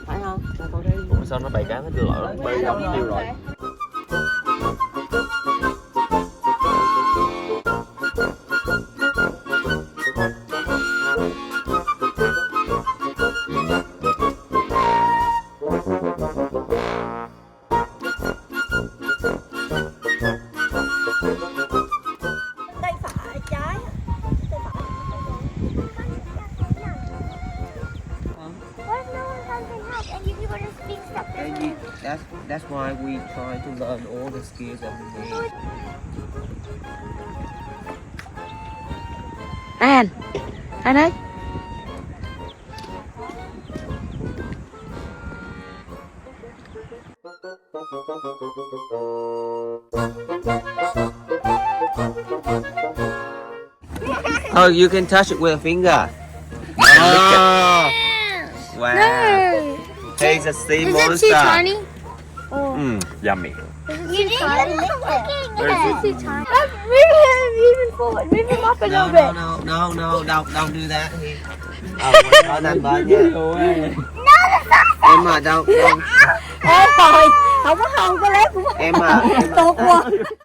Phải không? Ủa sao nó bày cá nó đưa lỗi bơi giống nhiều rồi. Tay phải trái. Tay phải. What if no one comes and help and you people just being stuck there? That's why we try to learn all the skills that we need. Anh ơi. Oh, you can touch it with a finger. Oh, wow. No. He's a sea Is monster. it too tiny? Yummy. You need to lick it. Is it too tiny? Move him forward. Move him up a No, little bit. no, don't do that. Ở nằm bên nha. Em mà đâu. Ê, thôi, không có hồn có lép cũng Em mà. tốt quá.